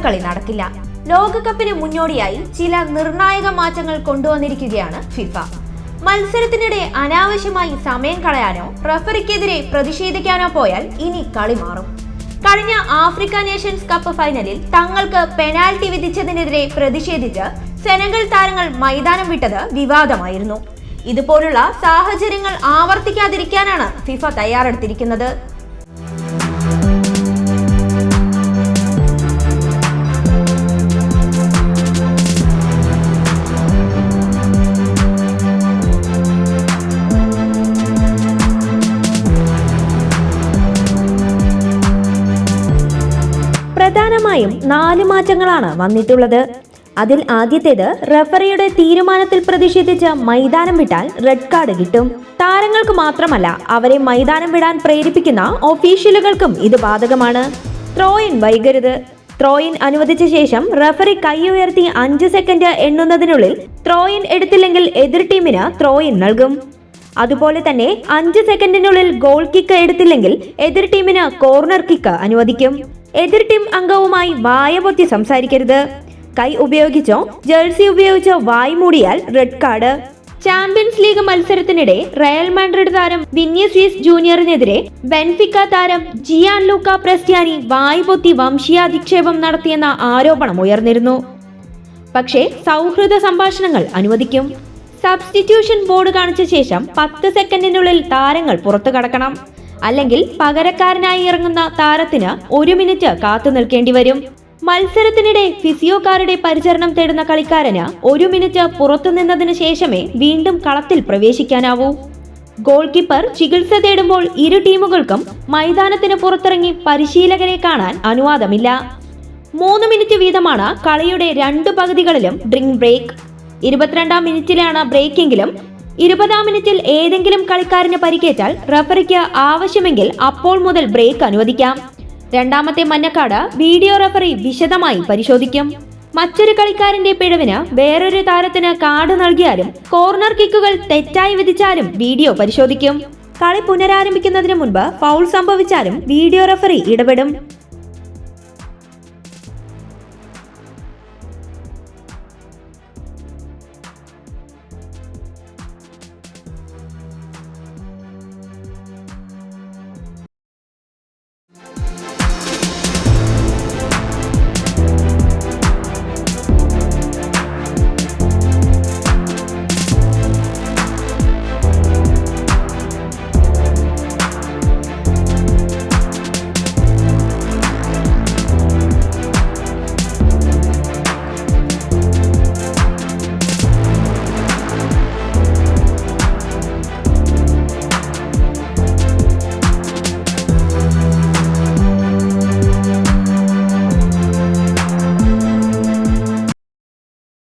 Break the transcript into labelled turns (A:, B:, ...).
A: കൂട്ടക്കളി നടക്കില്ല. ലോകകപ്പിന് മുന്നോടിയായി ചില നിർണായക മാറ്റങ്ങൾ കൊണ്ടുവന്നിരിക്കുകയാണ് ഫിഫ. മത്സരത്തിനിടെ അനാവശ്യമായി സമയം കളയാനോ റഫറിക്കെതിരെ പ്രതിഷേധിക്കാനോ പോയാൽ ഇനി കളി മാറും. കഴിഞ്ഞ ആഫ്രിക്ക നേഷൻസ് കപ്പ് ഫൈനലിൽ തങ്ങൾക്ക് പെനാൽറ്റി വിധിച്ചതിനെതിരെ പ്രതിഷേധിച്ച് സെനഗൽ താരങ്ങൾ മൈതാനം വിട്ടത് വിവാദമായിരുന്നു. ഇതുപോലുള്ള സാഹചര്യങ്ങൾ ആവർത്തിക്കാതിരിക്കാനാണ് ഫിഫ തയ്യാറെടുത്തിരിക്കുന്നത്. പ്രധാനമായും 4 മാറ്റങ്ങളാണ് വന്നിട്ടുള്ളത്. അതിൽ ആദ്യത്തേത്, റഫറിയുടെ തീരുമാനത്തിൽ പ്രതിഷേധിച്ച് മൈതാനം വിട്ടാൽ റെഡ് കാർഡ് കിട്ടും. താരങ്ങൾക്ക് മാത്രമല്ല, അവരെ മൈതാനം വിടാൻ പ്രേരിപ്പിക്കുന്ന ഒഫീഷ്യലുകൾക്കും ഇത് ബാധകമാണ്. ത്രോയിൻ വൈകരുത്. ത്രോയിൻ അനുവദിച്ച ശേഷം റഫറി കൈ ഉയർത്തി 5 സെക്കൻഡ് എണ്ണുന്നതിനുള്ളിൽ ത്രോയിൻ എടുത്തില്ലെങ്കിൽ എതിർ ടീമിന് ത്രോയിൻ നൽകും. അതുപോലെ തന്നെ 5 സെക്കൻഡിനുള്ളിൽ ഗോൾ കിക്ക് എടുത്തില്ലെങ്കിൽ എതിർ ടീമിന് കോർണർ കിക്ക് അനുവദിക്കും. എതിർ ടീം അംഗവുമായി വായ പൊത്തി സംസാരിക്കരുത്. കൈ ഉപയോഗിച്ചോ ജേഴ്സി ഉപയോഗിച്ചോ വായ് മൂടിയാൽ റെഡ് കാർഡ്. ചാമ്പ്യൻസ് ലീഗ് മത്സരത്തിനിടെ റയൽ മാഡ്രിഡ് താരം വിനീഷ്യസ് ജൂനിയറിനെതിരെ ബെൻഫിക്ക താരം ജിയാൻ ലൂക്ക പ്രസ്ത്യാനി വായ് പൊത്തി വംശീയാധിക്ഷേപം നടത്തിയെന്ന ആരോപണം ഉയർന്നിരുന്നു. പക്ഷേ സൗഹൃദ സംഭാഷണങ്ങൾ അനുവദിക്കും. സബ്സ്റ്റിറ്റ്യൂഷൻ ബോർഡ് കാണിച്ച ശേഷം 10 സെക്കൻഡിനുള്ളിൽ താരങ്ങൾ പുറത്തു കടക്കണം. അല്ലെങ്കിൽ പകരക്കാരനായി ഇറങ്ങുന്ന താരത്തിന് 1 മിനിറ്റ് കാത്തു നിൽക്കേണ്ടി വരും. മത്സരത്തിനിടെ ഫിസിയോക്കാരുടെ പരിചരണം തേടുന്ന കളിക്കാരന് 1 മിനിറ്റ് പുറത്തു നിന്നതിന് ശേഷമേ വീണ്ടും കളത്തിൽ പ്രവേശിക്കാനാവൂ. ഗോൾ കീപ്പർ ചികിത്സ തേടുമ്പോൾ ഇരു ടീമുകൾക്കും മൈതാനത്തിന് പുറത്തിറങ്ങി പരിശീലകരെ കാണാൻ അനുവാദമില്ല. 3 മിനിറ്റ് വീതമാണ് കളിയുടെ 2 പകുതികളിലും ഡ്രിങ്ക് ബ്രേക്ക്. 22-ാം മിനിറ്റിലാണ് ബ്രേക്കെങ്കിലും 20-ാം മിനിറ്റിൽ ഏതെങ്കിലും കളിക്കാരന് പരിക്കേറ്റാൽ റഫറിക്ക് ആവശ്യമെങ്കിൽ അപ്പോൾ മുതൽ ബ്രേക്ക് അനുവദിക്കാം. 2ാമത്തെ മഞ്ഞക്കാർഡ് വീഡിയോ റഫറി വിശദമായി പരിശോധിക്കും. മറ്റൊരു കളിക്കാരന്റെ പിഴവിന് വേറൊരു താരത്തിന് കാർഡ് നൽകിയാലും കോർണർ കിക്കുകൾ തെറ്റായി വിധിച്ചാലും വീഡിയോ പരിശോധിക്കും. കളി പുനരാരംഭിക്കുന്നതിന് മുൻപ് ഫൗൾ സംഭവിച്ചാലും വീഡിയോ റഫറി ഇടപെടും.